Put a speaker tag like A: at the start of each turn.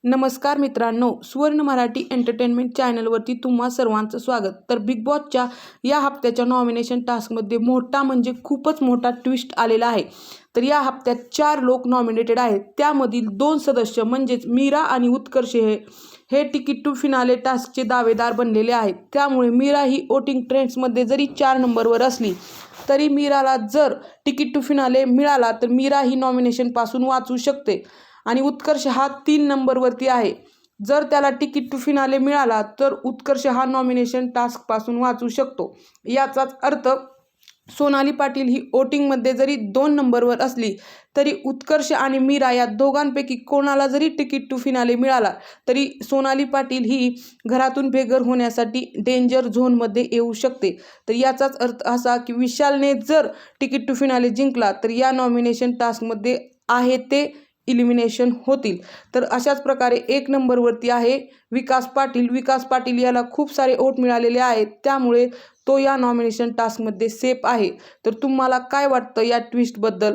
A: नमस्कार मित्रांनो, सुवर्ण मराठी एंटरटेनमेंट चॅनलवरती तुम्हा सर्वांचं स्वागत। तर बिग बॉसच्या या हप्त्याच्या नॉमिनेशन टास्कमध्ये मोठा म्हणजे खूपच मोठा ट्विस्ट आलेला आहे। तर या हप्त्यात 4 लोक नॉमिनेटेड आहेत। त्यामधील 2 सदस्य म्हणजेच मीरा आणि उत्कर्ष हे तिकीट टू फिनाले टास्कचे दावेदार बनलेले आहेत। त्यामुळे मीरा ही वोटिंग ट्रेंड्समध्ये जरी 4 नंबरवर असली तरी मीराला जर तिकीट टू फिनाले मिळाला तर मीरा ही नॉमिनेशनपासून वाचू शकते आणि उत्कर्ष हा 3 नंबरवरती आहे। जर त्याला तिकीट टू फिनाले मिळाला तर उत्कर्ष हा नॉमिनेशन टास्कपासून वाचू शकतो। याचाच अर्थ सोनाली पाटील ही वोटिंगमध्ये जरी 2 नंबरवर असली तरी उत्कर्ष आणि मीरा या दोघांपैकी कोणाला जरी तिकीट टू फिनाले मिळाला तरी सोनाली पाटील ही घरातून बेघर होण्यासाठी डेंजर झोनमध्ये येऊ शकते। तर याचाच अर्थ असा की विशालने जर तिकीट टू फिनाले जिंकला तर या नॉमिनेशन टास्कमध्ये आहे ते इलिमिनेशन होतील। तर अशाच प्रकारे 1 नंबरवरती आहे विकास पाटील। विकास पाटील याला खूप सारे वोट मिळालेले आहेत, त्यामुळे तो या नॉमिनेशन टास्कमध्ये सेफ आहे। तर तुम्हाला काय वाटतं या ट्विस्टबद्दल?